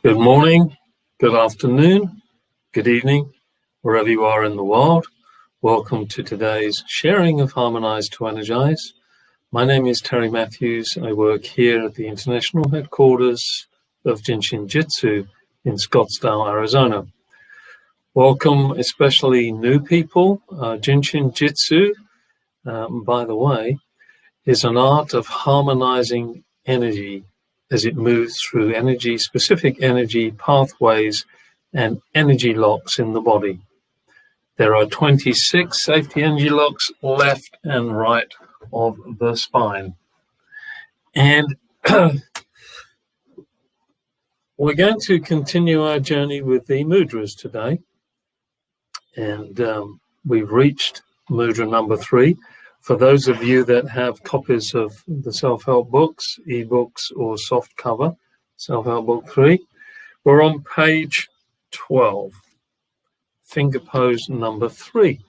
Good morning, good afternoon, good evening, wherever you are in the world. Welcome to today's sharing of Harmonize to Energize. My name is Terry Matthews. I work here at the international headquarters of Jin Shin Jyutsu in Scottsdale, Arizona. Welcome, especially new people. Jin Shin Jyutsu, by the way, is an art of harmonizing energy as it moves through specific energy pathways and energy locks in the body. There are 26 safety energy locks left and right of the spine. And we're going to continue our journey with the mudras today. And we've reached mudra number 3. For those of you that have copies of the self-help books, ebooks or soft cover, self-help book 3, we're on page 12, finger pose number 3.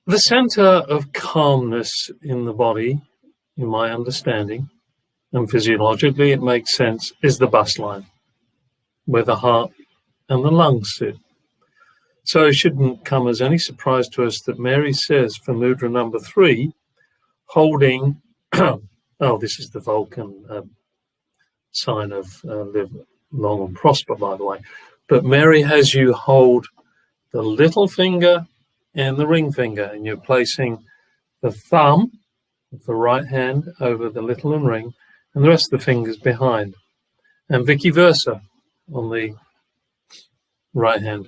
The center of calmness in the body, in my understanding, and physiologically it makes sense, is the bust line, where the heart and the lungs sit. So it shouldn't come as any surprise to us that Mary says for mudra number 3, holding, this is the Vulcan sign of live long and prosper, by the way. But Mary has you hold the little finger and the ring finger, and you're placing the thumb of the right hand over the little and ring, and the rest of the fingers behind, and vice versa on the right hand.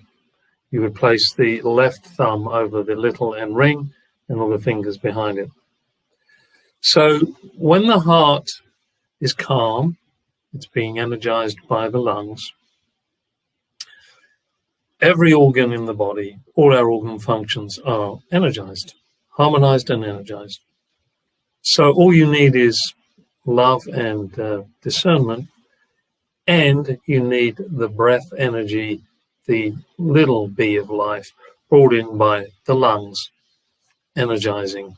You would place the left thumb over the little and ring and all the fingers behind it. So when the heart is calm, it's being energized by the lungs. Every organ in the body, all our organ functions are energized, harmonized and energized. So all you need is love and discernment, and you need the breath energy, the little bee of life brought in by the lungs, energizing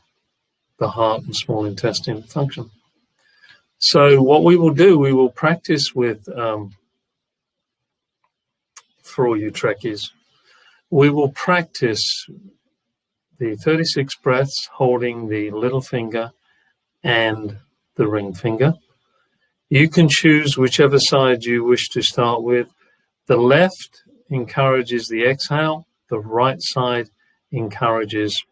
the heart and small intestine function. So what we will do, we will practice with, for all you Trekkies, we will practice the 36 breaths holding the little finger and the ring finger. You can choose whichever side you wish to start with. The left encourages the exhale, the right side encourages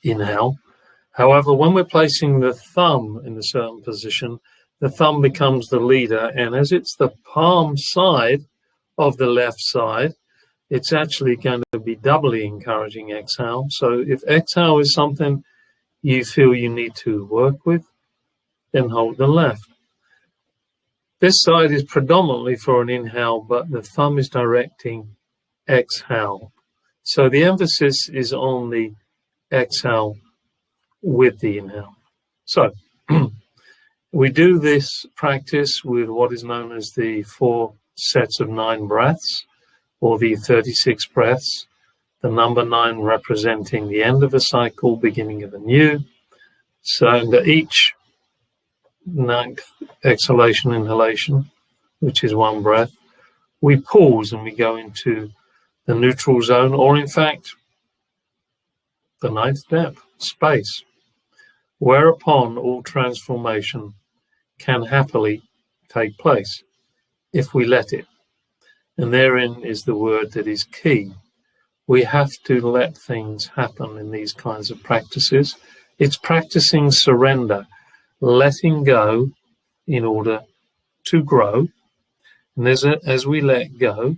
inhale. However, when we're placing the thumb in a certain position, the thumb becomes the leader, and as it's the palm side of the left side, it's actually going to be doubly encouraging exhale. So if exhale is something you feel you need to work with, then hold the left. This side is predominantly for an inhale, but the thumb is directing exhale. So the emphasis is on the exhale with the inhale. So we do this practice with what is known as the 4 sets of 9 breaths, or the 36 breaths, the number 9 representing the end of a cycle, beginning of a new. So under each 9th exhalation, inhalation, which is 1 breath, we pause and we go into the neutral zone, or in fact, the 9th step, space, whereupon all transformation can happily take place if we let it. And therein is the word that is key. We have to let things happen in these kinds of practices. It's practicing surrender, letting go in order to grow. And as we let go,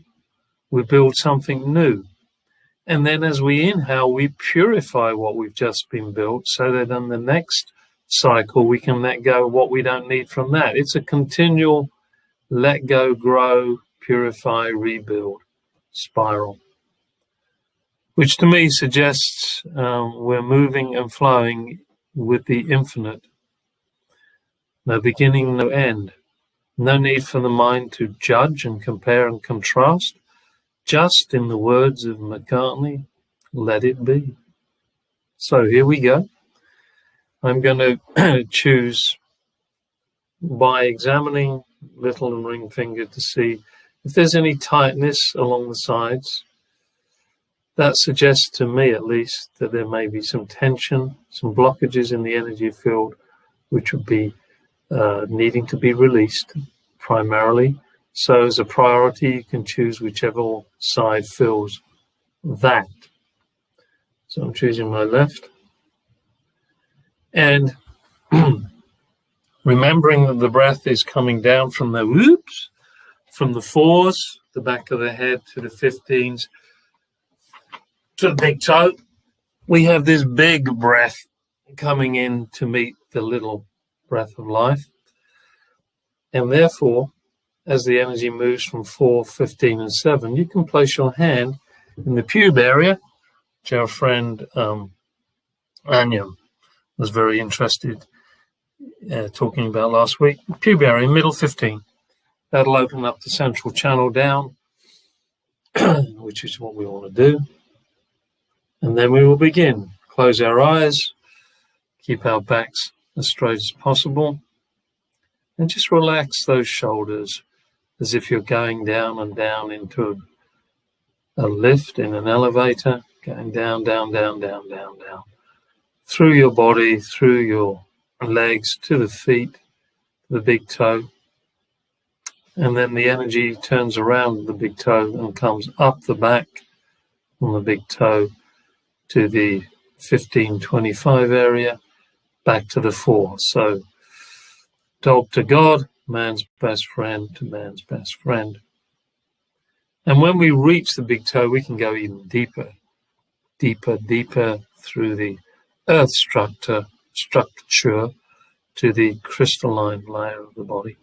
we build something new. And then as we inhale, we purify what we've just been built, so that in the next cycle, we can let go of what we don't need from that. It's a continual let go, grow, purify, rebuild spiral, which to me suggests we're moving and flowing with the infinite. No beginning, no end. No need for the mind to judge and compare and contrast. Just in the words of McCartney, let it be. So here we go. I'm going to choose by examining little and ring finger to see if there's any tightness along the sides. That suggests to me, at least, that there may be some tension, some blockages in the energy field, which would be needing to be released primarily. So as a priority, you can choose whichever side feels that. So I'm choosing my left. And remembering that the breath is coming down from the whoops, from the 4s, the back of the head, to the 15s, to the big toe. We have this big breath coming in to meet the little breath of life. And therefore, as the energy moves from 4, 15, and 7, you can place your hand in the pube area, which our friend Anya was very interested talking about last week. Pube area, middle 15. That'll open up the central channel down, which is what we want to do. And then we will begin. Close our eyes, keep our backs as straight as possible, and just relax those shoulders as if you're going down and down into a lift in an elevator, going down, down, down, down, down, down, through your body, through your legs, to the feet, the big toe. And then the energy turns around the big toe and comes up the back from the big toe to the 15-25 area, back to the 4. So dog to God, man's best friend to man's best friend. And when we reach the big toe, we can go even deeper, deeper, deeper through the earth structure to the crystalline layer of the body.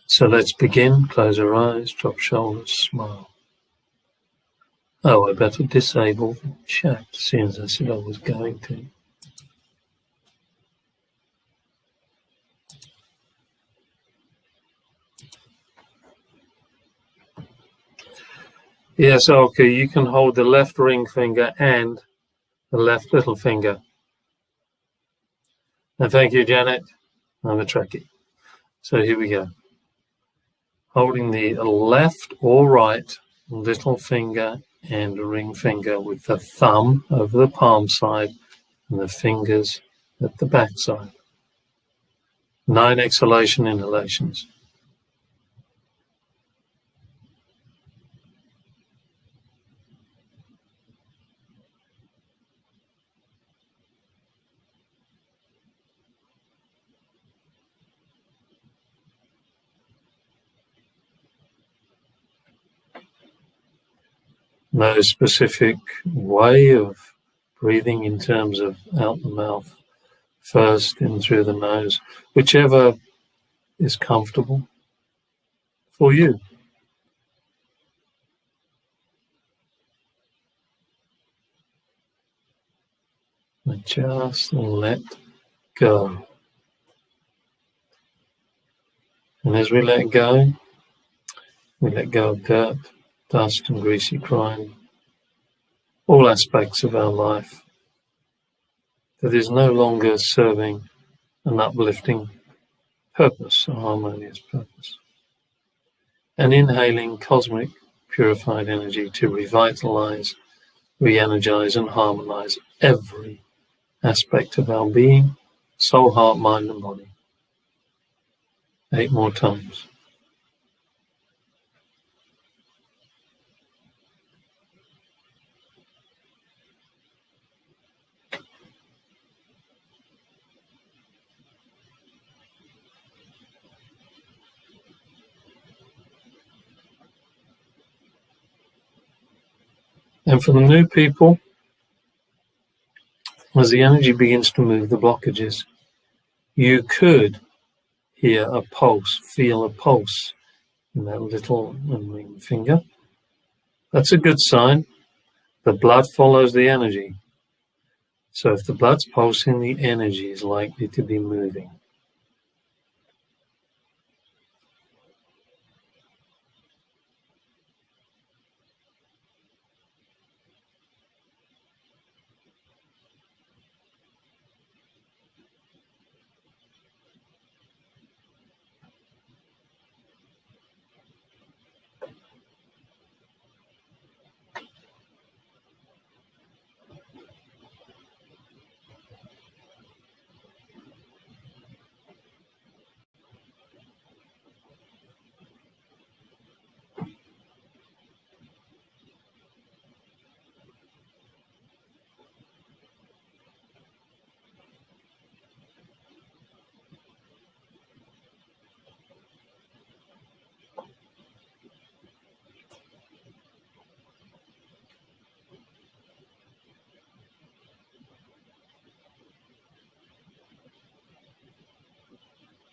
So let's begin. Close our eyes, drop shoulders, smile. Oh, I better disable the chat, seeing as I said I was going to. Yes, okay, you can hold the left ring finger and the left little finger. And thank you, Janet. I'm a Trekkie. So here we go. Holding the left or right little finger and ring finger with the thumb over the palm side and the fingers at the back side. 9 exhalation inhalations. No specific way of breathing in terms of out the mouth first, in through the nose, whichever is comfortable for you. And just let go. And as we let go of dirt, dust and greasy grime, all aspects of our life that is no longer serving an uplifting purpose, a harmonious purpose. And inhaling cosmic purified energy to revitalize, re-energize and harmonize every aspect of our being, soul, heart, mind and body. 8 more times. And for the new people, as the energy begins to move the blockages, you could hear a pulse, feel a pulse in that little ring finger. That's a good sign. The blood follows the energy. So if the blood's pulsing, the energy is likely to be moving.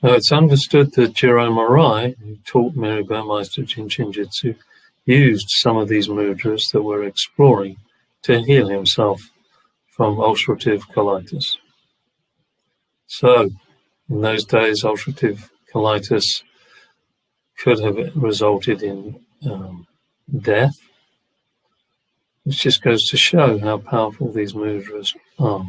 Now, it's understood that Jiro Morai, who taught Mary Burmeister Jin Shin Jyutsu, used some of these mudras that we're exploring to heal himself from ulcerative colitis. So, in those days, ulcerative colitis could have resulted in death, which just goes to show how powerful these mudras are.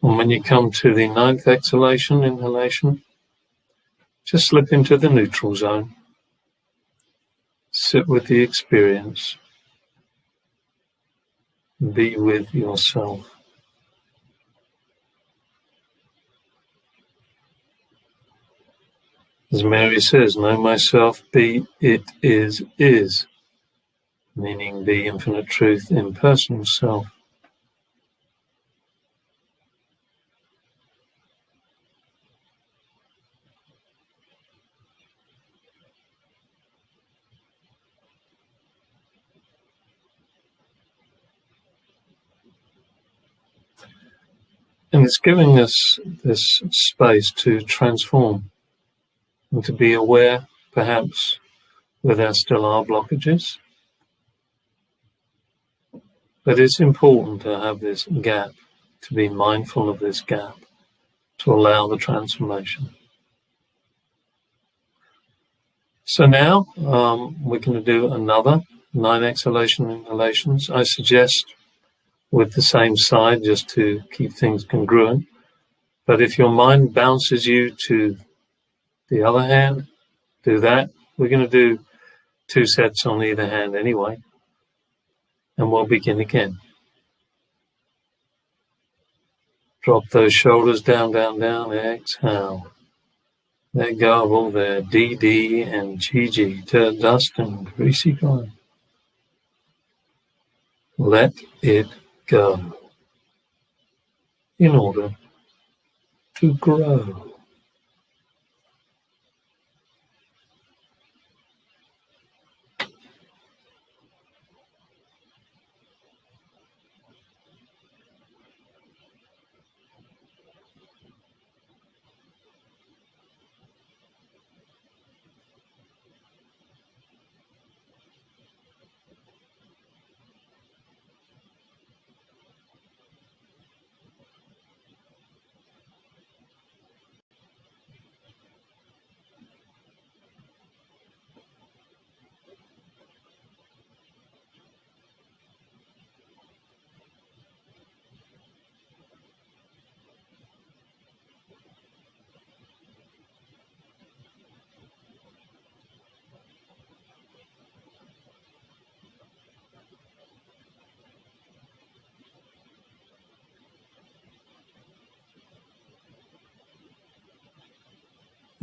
And when you come to the 9th exhalation, inhalation, just slip into the neutral zone. Sit with the experience. Be with yourself. As Mary says, know myself, be, it is, meaning be infinite truth, impersonal self. And it's giving us this space to transform and to be aware, perhaps, where there still are blockages. But it's important to have this gap, to be mindful of this gap, to allow the transformation. So now we're going to do another 9 exhalation inhalations. I suggest with the same side just to keep things congruent. But if your mind bounces you to the other hand, do that. We're going to do 2 sets on either hand anyway. And we'll begin again. Drop those shoulders down, down, down. Exhale. Let go of all the DD and GG, dirt, dust, and greasy grime. Let it go in order to grow.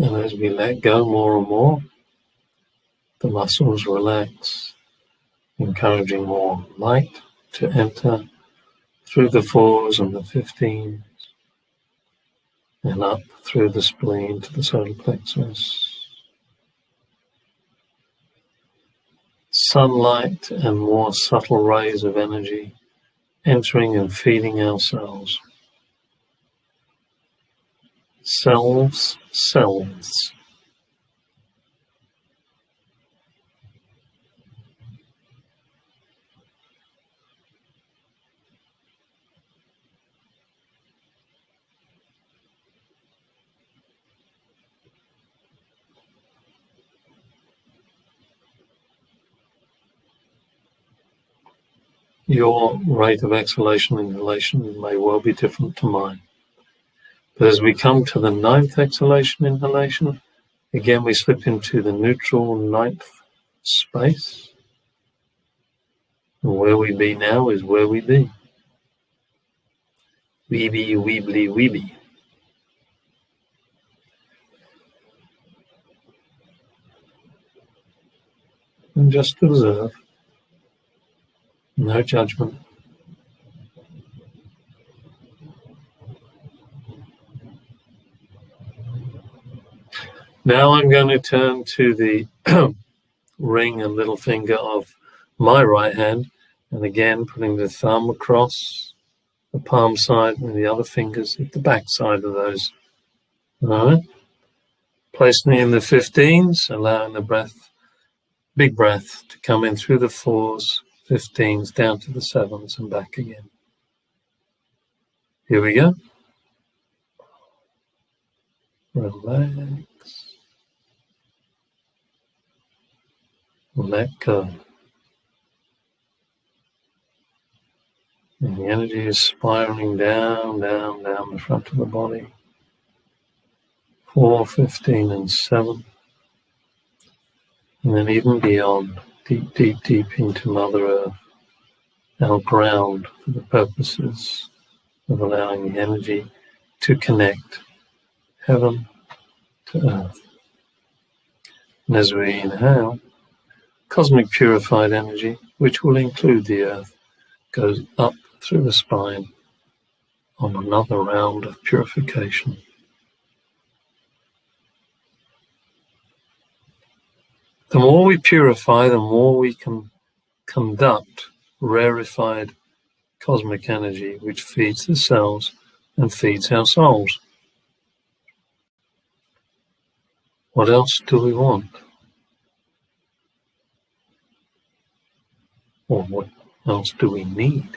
And as we let go more and more, the muscles relax, encouraging more light to enter through the 4s and the 15s, and up through the spleen to the solar plexus. Sunlight and more subtle rays of energy entering and feeding our cells. Cells. Your rate of exhalation and inhalation may well be different to mine. But as we come to the 9th exhalation inhalation, again we slip into the neutral 9th space. And where we be now is where we be. Weeby, weebly, weeby. And just observe. No judgment. . Now I'm going to turn to the ring and little finger of my right hand, and again putting the thumb across the palm side and the other fingers at the back side of those. All right. Placing in the 15s, allowing the breath, big breath, to come in through the 4s, 15s, down to the 7s and back again. Here we go. Relax. Let go. And the energy is spiraling down, down, down the front of the body. 4, 15, and 7. And then even beyond, deep, deep, deep into Mother Earth, our ground for the purposes of allowing the energy to connect heaven to earth. And as we inhale, cosmic purified energy, which will include the earth, goes up through the spine on another round of purification. The more we purify, the more we can conduct rarefied cosmic energy, which feeds the cells and feeds our souls. What else do we want? Or what else do we need?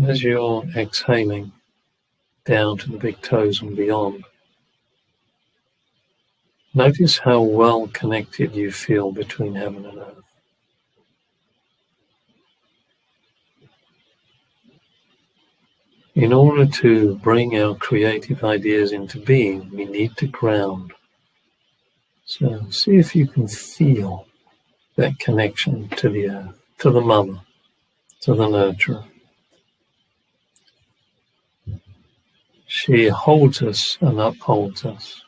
As you're exhaling down to the big toes and beyond, notice how well connected you feel between heaven and earth. In order to bring our creative ideas into being, we need to ground. So see if you can feel that connection to the earth, to the mother, to the nurturer. She holds us and upholds us.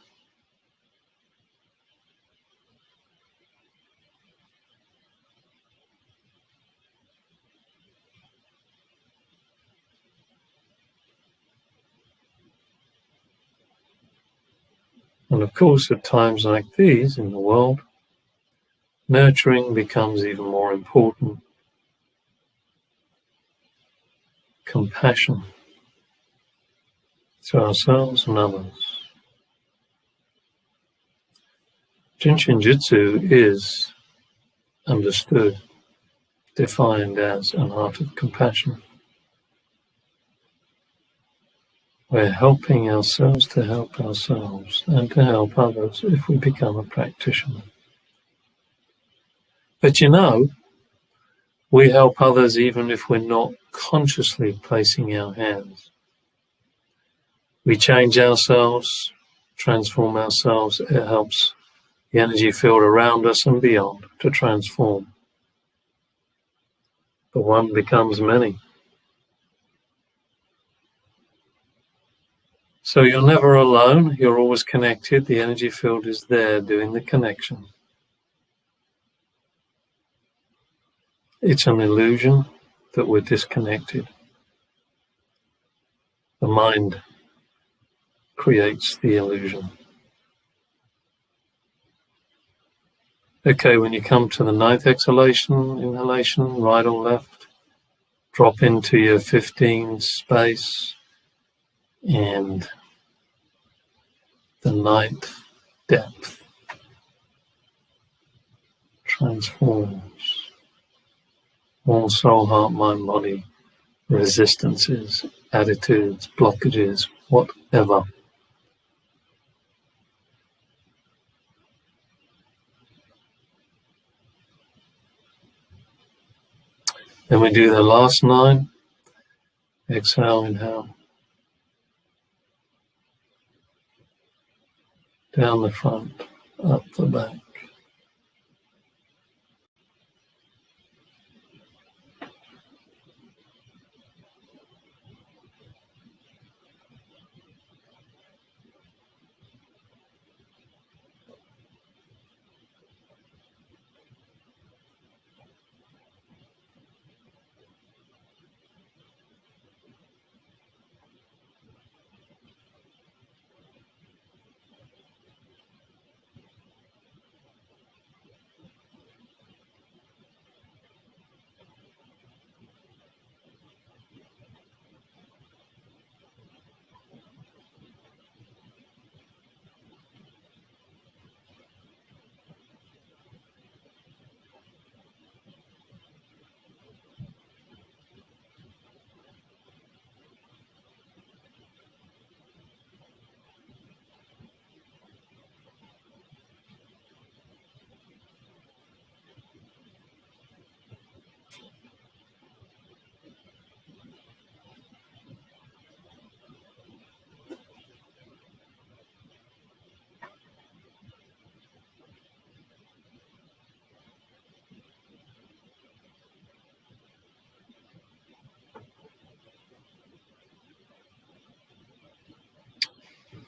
And of course, at times like these in the world, nurturing becomes even more important. Compassion to ourselves and others. Jin Shin Jyutsu is understood, defined as an art of compassion. We're helping ourselves to help ourselves and to help others if we become a practitioner. But you know, we help others even if we're not consciously placing our hands. We change ourselves, transform ourselves. It helps the energy field around us and beyond to transform. The one becomes many. So you're never alone, you're always connected. The energy field is there doing the connection. It's an illusion that we're disconnected. The mind creates the illusion. Okay, when you come to the 9th exhalation, inhalation, right or left, drop into your 15 space and the 9th depth transforms all soul, heart, mind, body, resistances, attitudes, blockages, whatever. Then we do the last 9, Exhale, inhale. Down the front, up the back.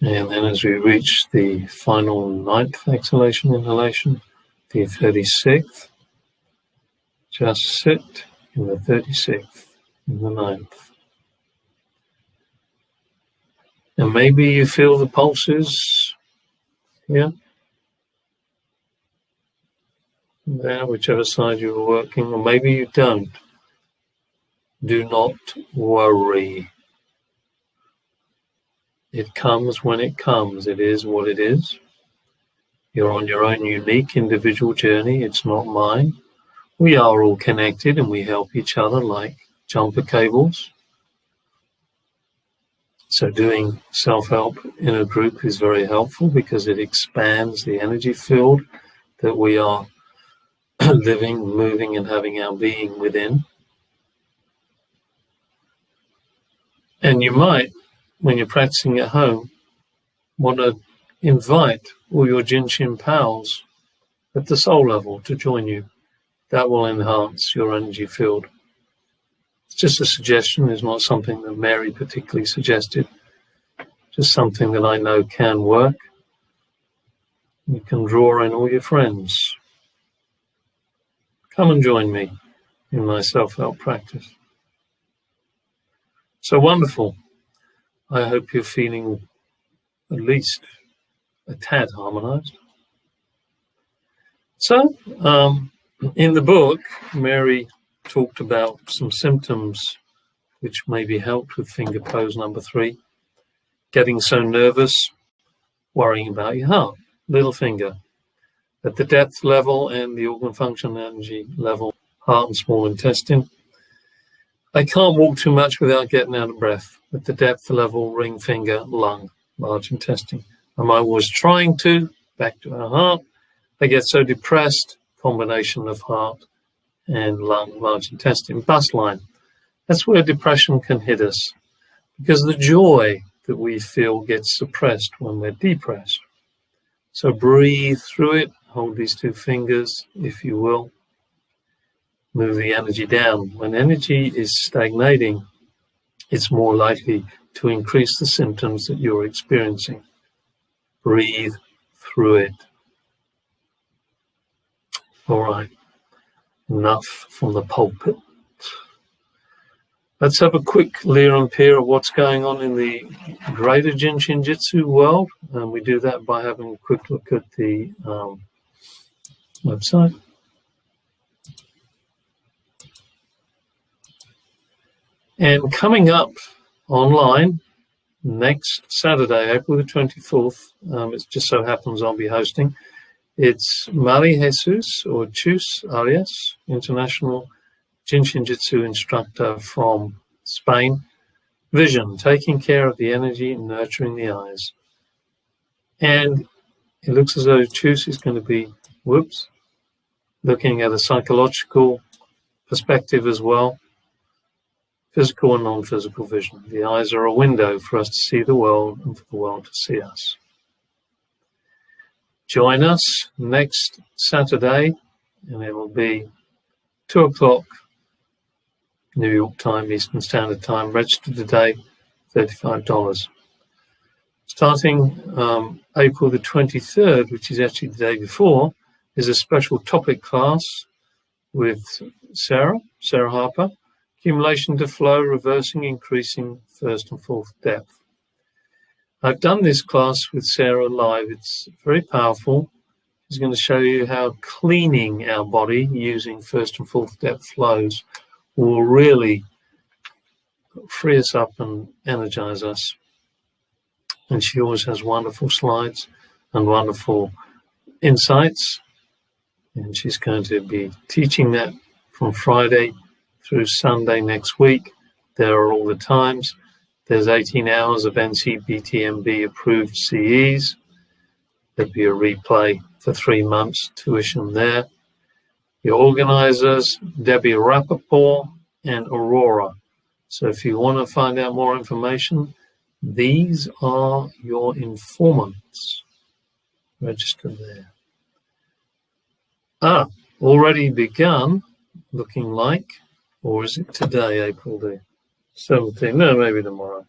And then as we reach the final 9th exhalation, inhalation, the 36th, just sit in the 36th, in the 9th. And maybe you feel the pulses here, there, whichever side you were working, or maybe you don't. Do not worry. It comes when it comes. It is what it is. You're on your own unique individual journey. It's not mine. We are all connected and we help each other like jumper cables. So doing self-help in a group is very helpful because it expands the energy field that we are living, moving, and having our being within. And you might, when you're practicing at home, want to invite all your Jin Shin pals at the soul level to join you. That will enhance your energy field. It's just a suggestion. It's not something that Mary particularly suggested. Just something that I know can work. You can draw in all your friends. Come and join me in my self-help practice. So wonderful. I hope you're feeling at least a tad harmonized. So, in the book, Mary talked about some symptoms which may be helped with finger pose number 3. Getting so nervous, worrying about your heart, little finger. At the depth level and the organ function energy level, heart and small intestine. I can't walk too much without getting out of breath. At the depth level, ring finger, lung, large intestine. Am I always trying to? Back to our heart. I get so depressed, combination of heart and lung, large intestine, bus line. That's where depression can hit us because the joy that we feel gets suppressed when we're depressed. So breathe through it. Hold these 2 fingers, if you will. Move the energy down. When energy is stagnating, it's more likely to increase the symptoms that you're experiencing. Breathe through it. All right. Enough from the pulpit. Let's have a quick leer and peer of what's going on in the greater Jin Shin Jyutsu world. And we do that by having a quick look at the website. And coming up online next Saturday, April the 24th, it just so happens I'll be hosting. It's Mari Jesus or Chus Arias, international Jin Shin Jyutsu instructor from Spain. Vision, taking care of the energy, nurturing the eyes. And it looks as though Chus is going to be, looking at a psychological perspective as well. physical and non-physical vision. The eyes are a window for us to see the world and for the world to see us. Join us next Saturday, and it will be 2 o'clock New York time, Eastern Standard Time. Register today, $35. Starting April the 23rd, which is actually the day before, is a special topic class with Sarah Harper, accumulation to flow, reversing, increasing first and fourth depth. I've done this class with Sarah live. It's very powerful. She's going to show you how cleaning our body using first and fourth depth flows will really free us up and energize us. And she always has wonderful slides and wonderful insights. And she's going to be teaching that from Friday through Sunday next week. There are all the times. There's 18 hours of NCBTMB approved CEs. There'll be a replay for 3 months, tuition there. Your organizers, Debbie Rappaport and Aurora. So if you want to find out more information, these are your informants. Register there. Already begun, looking like, or is it today, April the 17th? No, maybe tomorrow.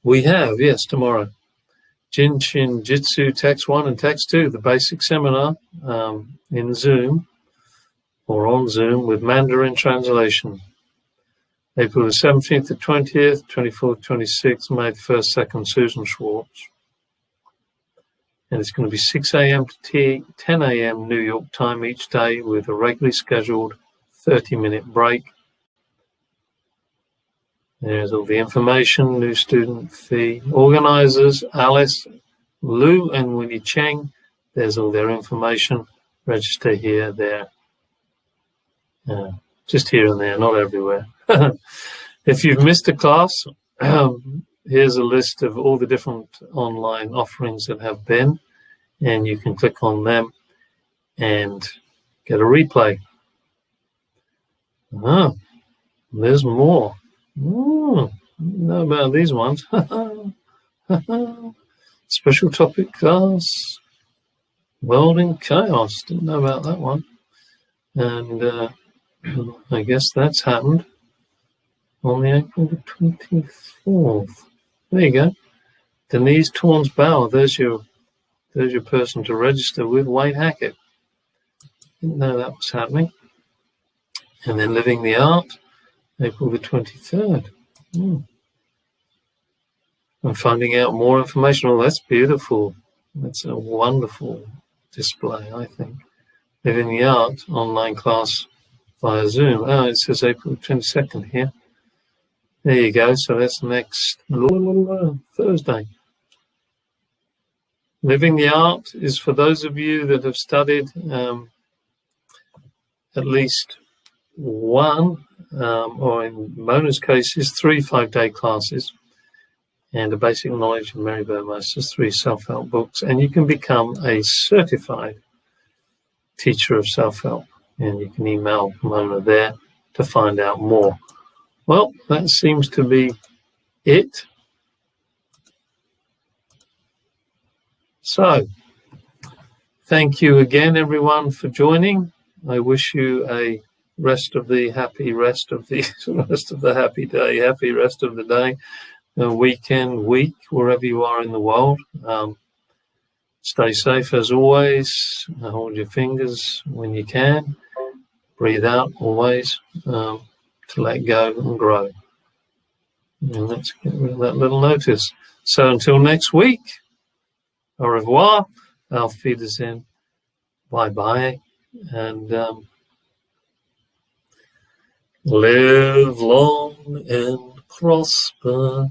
We have, yes, tomorrow, Jin Shin Jyutsu Text 1 and Text 2, the basic seminar in Zoom or on Zoom with Mandarin translation. April the 17th to 20th, 24th, 26th, May the 1st, 2nd, Susan Schwartz. And it's going to be 6 a.m. to 10 a.m. New York time each day with a regularly scheduled 30-minute break. There's all the information, new student fee. Organizers, Alice, Lou, and Winnie Cheng. There's all their information. Register here, there. Just here and there, not everywhere. If you've missed a class, here's a list of all the different online offerings that have been, and you can click on them and get a replay. There's more. Know about these ones. Special topic class, World in Chaos. Didn't know about that one. And I guess that's happened on the April the 24th. There you go. Denise Torns-Bauer. There's your person to register with, Wayne Hackett. Didn't know that was happening. And then Living the Art, April the 23rd. I'm finding out more information. Oh, that's beautiful. That's a wonderful display, I think. Living the Art, online class via Zoom. It says April 22nd here. There you go. So that's next Thursday. Living the Art is for those of you that have studied at least one, or in Mona's case, is 3 5-day classes and a basic knowledge of Mary Burmester's 3 self-help books. And you can become a certified teacher of self-help. And you can email Mona there to find out more. Well, that seems to be it. So, thank you again, everyone, for joining. I wish you a rest of the happy happy day, happy rest of the day, weekend, week, wherever you are in the world. Stay safe as always. Hold your fingers when you can. Breathe out always to let go and grow. And let's get rid of that little notice. So until next week, au revoir, auf Wiedersehen, bye-bye, and live long and prosper.